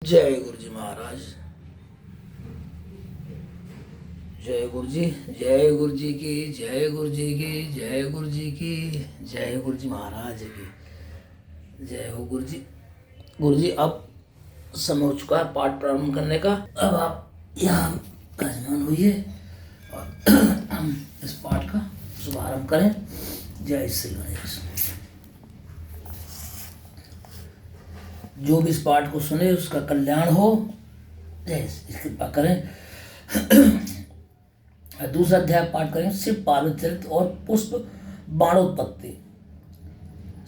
जय गुरु जी महाराज। जय गुरु जी। जय गुरु जी की। जय गुरु जी की। जय गुरु जी की। जय गुरु जी महाराज की। जय हो गुरु जी। गुरु जी अब समय हो चुका है पाठ प्रारंभ करने का। अब आप यहाँ विराजमान होइए और हम इस पाठ का शुभारंभ करें। जय श्री गणेश। जो भी इस पाठ को सुने उसका कल्याण हो। जय कृपा करें। दूसरा अध्याय पाठ करें शिव पार्वती चरित्र और पुष्प बाणोत्पत्ति।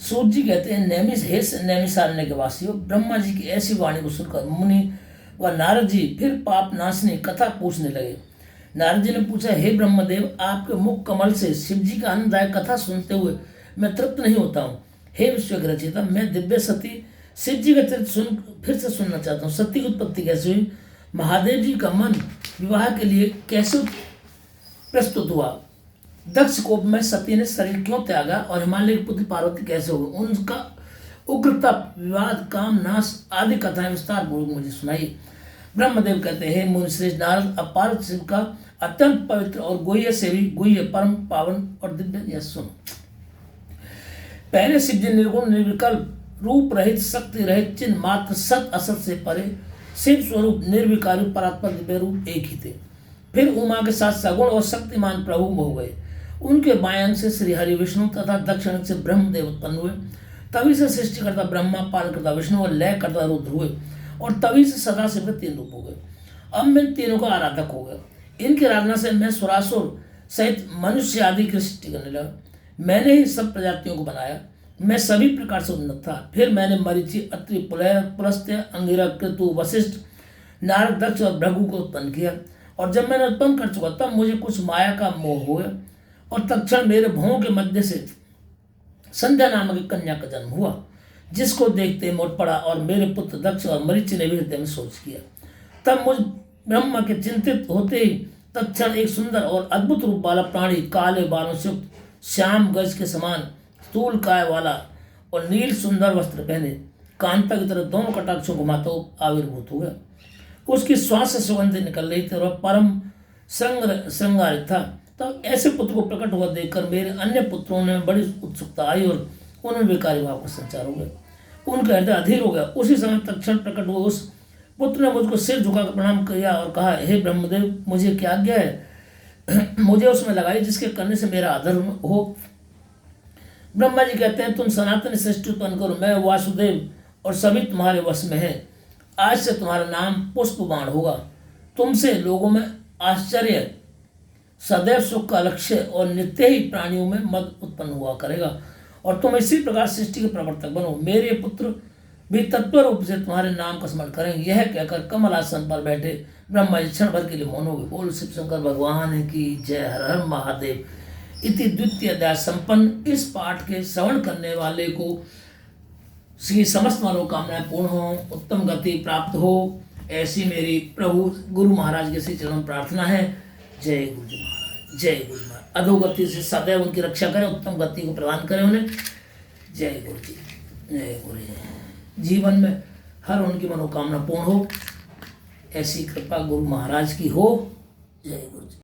सूत जी कहते हैं नैमिषारण्य के वासियों, ब्रह्मा जी की ऐसी वाणी को सुनकर मुनि व नारद जी फिर पाप नाशनी कथा पूछने लगे। नारद जी ने पूछा, हे ब्रह्मदेव, आपके मुख कमल से शिव जी का आनंददायक कथा सुनते हुए मैं तृप्त नहीं होता हूँ। हे विश्व के रचयिता, मैं दिव्य सती शिव जी का चरित्र फिर से सुनना चाहता हूँ। सती की उत्पत्ति कैसे हुई, महादेव जी का मन विवाह के लिए कैसे प्रस्तुत हुआ, दक्ष कोप में सती ने शरीर क्यों त्यागा और हिमालय की पुत्री पार्वती कैसे हुई, उनका उग्र तप, विवाद, काम नाश आदि कथाएं विस्तार पूर्वक मुझे सुनाई। ब्रह्मदेव कहते हैं, मुनि श्रेष्ठ नारद, अब पार्वती शिव का अत्यंत पवित्र और गुह्य सेवी, गुह्य, परम पावन और दिव्य यह सुनो। पहले शिव जी निर्गुण निर्विकल्प रूप रहित शक्ति रहित चिन्ह मात्र सत असत से परे शिव स्वरूप निर्विकारी परात्पर दिव्य रूप एक ही थे। फिर उमा के साथ सगुण और शक्तिमान प्रभु हो गए। उनके बाएं से श्री हरि विष्णु तथा दक्षिण से ब्रह्मदेव उत्पन्न हुए। तभी से सृष्टिकर्ता ब्रह्मा, पालनकर्ता विष्णु और लयकर्ता रुद्र हुए और तभी से सदाशिव के 3 रूप हो गए। अब मैं तीनों का आराधक हो गया। इनकी आराधना से मैं सुरासुर सहित मनुष्य आदि की सृष्टि करने लगा। मैंने ही सब प्रजातियों को बनाया। मैं सभी प्रकार से उन्नत था। फिर मैंने मरीचि, अत्रि, पुलस्त्य, अंगिरा, कृतु, वशिष्ठ, नारद, दक्ष और भृगु को उत्पन्न किया। और जब मैंने उत्पन्न कर चुका तब मुझे कुछ माया का मोह हो गया और तत्क्षण मेरे भवों के मध्य से संध्या नामक एक कन्या का जन्म हुआ, जिसको देखते मुड़ पड़ा और मेरे पुत्र दक्ष और मरीचि ने भी हृदय में सोच किया। तब मुझ ब्रह्मा के चिंतित होते ही तत्क्षण एक सुंदर और अद्भुत रूप वाला प्राणी, काले बालों से युक्त, श्याम गज के समान स्थूल काय वाला और नील सुंदर वस्त्र पहने, कांता की तरह दोनों कटाक्षों घुमाता हुआ आविर्भूत हो गया। उसकी श्वास से सुगंध निकल रही थी और परम श्रृंगारित था। तब ऐसे पुत्र को प्रकट हुआ देखकर मेरे अन्य पुत्रों ने बड़ी उत्सुकता आई और उन्होंने विकारी भाव का संचार हो गया। उनका हृदय अधीर हो गया। उसी समय तत्क्षण प्रकट हुआ उस पुत्र ने मुझको सिर झुकाकर प्रणाम किया और कहा, हे ब्रह्मदेव, मुझे क्या आज्ञा है, मुझे उसमें लगाई जिसके करने से मेरा आदर हो। ब्रह्मा जी कहते हैं, तुम सनातन सृष्टि उत्पन्न करो, मैं वासुदेव और सभी तुम्हारे वश में है। आज से तुम्हारा नाम पुष्पबाण होगा। तुमसे लोगों में आश्चर्य, सदैव सुख का लक्ष्य और नित्य ही प्राणियों में मद उत्पन्न हुआ करेगा और तुम इसी प्रकार सृष्टि के प्रवर्तक बनो। मेरे पुत्र भी तत्पर रूप से तुम्हारे नाम का स्मरण करेंगे। यह कहकर कमल आसन पर बैठे ब्रह्मा जी क्षण भर के लिए मौन हो गए। बोल शिव शंकर भगवान की जय। हर हर महादेव। इति द्वितीय अध्याय संपन्न। इस पाठ के श्रवण करने वाले को की समस्त मनोकामनाएं पूर्ण हो, उत्तम गति प्राप्त हो, ऐसी मेरी प्रभु गुरु महाराज के श्री चरण में प्रार्थना है। जय गुरु जी महाराज। जय गुरु महाराज। अधोगति से सदैव उनकी रक्षा करें, उत्तम गति को प्रदान करें उन्हें। जय गुरु जी। जय गुरु जी। जीवन में हर उनकी मनोकामना पूर्ण हो, ऐसी कृपा गुरु महाराज की हो। जय गुरु जी।